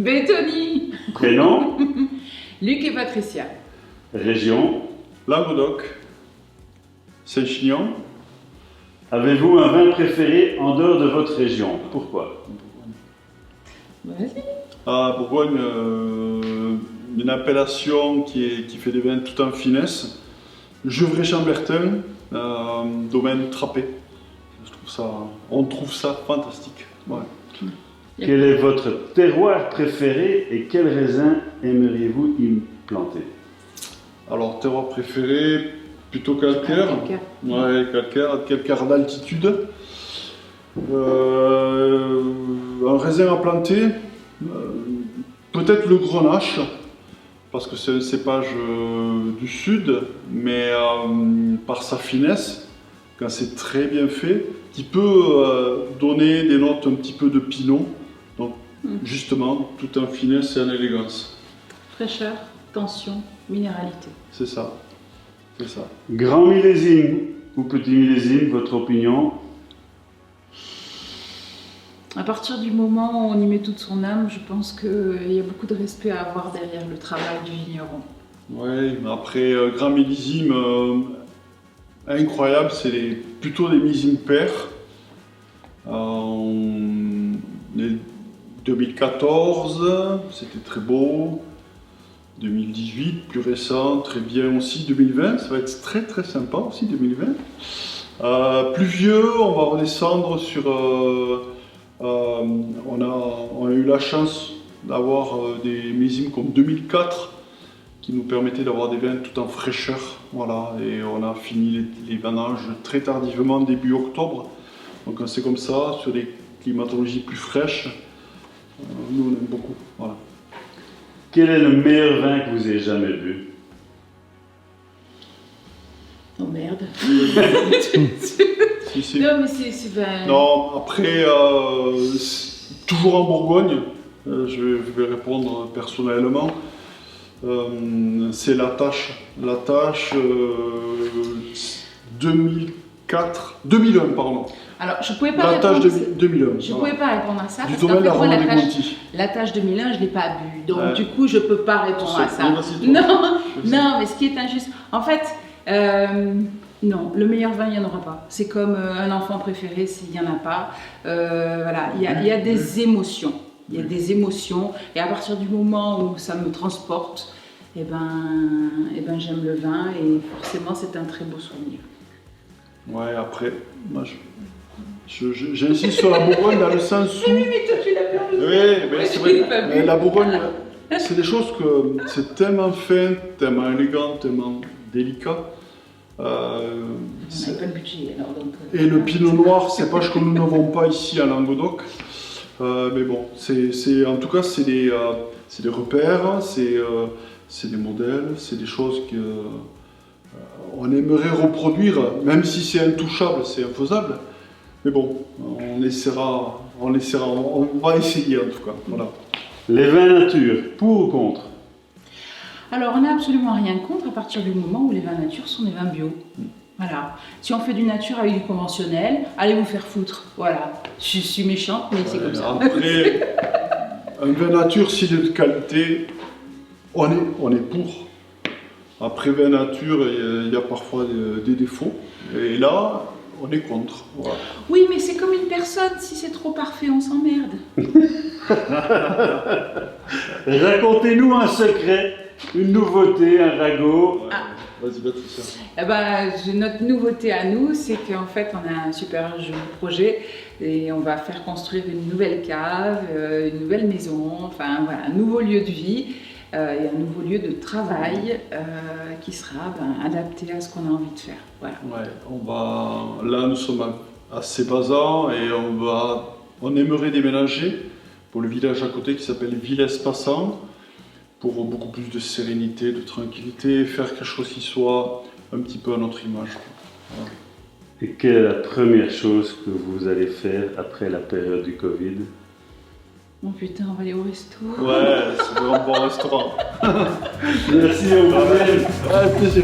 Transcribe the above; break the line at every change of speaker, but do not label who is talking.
Béthony.
Prénom?
Luc et Patricia.
Région?
Languedoc. Saint-Chinian.
Avez-vous un vin préféré en dehors de votre région? Pourquoi?
Vas-y.
À Bourgogne, une appellation qui fait des vins tout en finesse. Gevrey-Chambertin, domaine Trappé. On trouve ça fantastique. Ouais.
Quel est votre terroir préféré et quel raisin aimeriez-vous y planter?
Alors, terroir préféré, plutôt calcaire.
Calcaire.
Ouais, calcaire d'altitude. Un raisin à planter, peut-être le Grenache, parce que c'est un cépage du sud, mais par sa finesse, quand c'est très bien fait, qui peut donner des notes un petit peu de pinot. Donc, justement, tout en finesse et en élégance.
Fraîcheur, tension, minéralité.
C'est ça. C'est ça.
Grand millésime ou petit millésime, votre opinion?
À partir du moment où on y met toute son âme, je pense qu'il y a beaucoup de respect à avoir derrière le travail du vigneron.
Oui, mais après, grand millésime incroyable, c'est plutôt des millésimes pairs. En 2014, c'était très beau. 2018, plus récent, très bien aussi. 2020, ça va être très très sympa aussi, 2020. Plus vieux, on va redescendre sur... on a eu la chance d'avoir des millésimes comme 2004 qui nous permettaient d'avoir des vins tout en fraîcheur. Voilà, et on a fini les vendanges très tardivement, début octobre. Donc c'est comme ça, sur des climatologies plus fraîches, nous on aime beaucoup. Voilà.
Quel est le meilleur vin que vous ayez jamais bu?
Oh merde.
Si.
Non, mais c'est ben...
Non, après, toujours en Bourgogne, je vais répondre personnellement, c'est La Tâche. La Tâche 2001, pardon.
Alors, je pouvais pas
La Tâche
répondre...
2001.
Je pouvais pas répondre à ça,
Du
parce qu'en
domaine
fait,
de
moi,
la
la
Romanée
tâche,
Conti.
la tâche 2001, je l'ai pas bu. Donc,
Ouais.
du coup, je peux pas répondre à ça.
Vas-y, toi.
Non,
Je sais.
non, mais ce qui est injuste... En fait, non, le meilleur vin, il n'y en aura pas. C'est comme un enfant préféré, s'il n'y en a pas. Voilà, il y a des émotions. Il y a des émotions. Et à partir du moment où ça me transporte, eh ben, j'aime le vin. Et forcément, c'est un très beau souvenir.
Ouais, après, moi, j'insiste sur la Bourgogne dans le sens où...
Mais toi, tu l'as perdu.
Oui, mais c'est
Je l'ai
vrai.
pas
Mais
vu.
la Bourgogne, c'est des choses que c'est tellement fin, tellement élégant, tellement délicat.
On n'avait pas le budget, alors donc...
Et le pinot noir, cépage que nous n'avons pas ici à Languedoc. Mais bon, en tout cas, c'est des repères, c'est des modèles, c'est des choses qu'on aimerait reproduire, même si c'est intouchable, c'est infaisable. Mais bon, on va essayer en tout cas. Voilà.
Les vins nature, pour ou contre?
Alors, on n'a absolument rien contre à partir du moment où les vins nature sont des vins bio. Voilà. Si on fait du nature avec du conventionnel, allez vous faire foutre. Voilà. Je suis méchante, mais c'est comme ça.
Après, un vin nature, s'il est de qualité, on est pour. Après vin nature, il y a parfois des défauts. Et là, on est contre. Voilà.
Oui, mais c'est comme une personne. Si c'est trop parfait, on s'emmerde.
Racontez-nous un secret, une nouveauté, un ragot.
Ah.
Vas-y, Patricia.
Eh ben, notre nouveauté à nous, c'est qu'en fait, on a un super joli projet et on va faire construire une nouvelle cave, une nouvelle maison, enfin voilà, un nouveau lieu de vie et un nouveau lieu de travail qui sera adapté à ce qu'on a envie de faire. Voilà.
Ouais, là, nous sommes à Cébazat et on aimerait déménager pour le village à côté qui s'appelle Villers-Passant, pour beaucoup plus de sérénité, de tranquillité, faire quelque chose qui soit un petit peu à notre image. Voilà.
Et quelle est la première chose que vous allez faire après la période du Covid?
Oh putain, on va aller au resto.
Ouais, c'est vraiment un bon restaurant.
Merci, on vous aime.
Ouais, plaisir.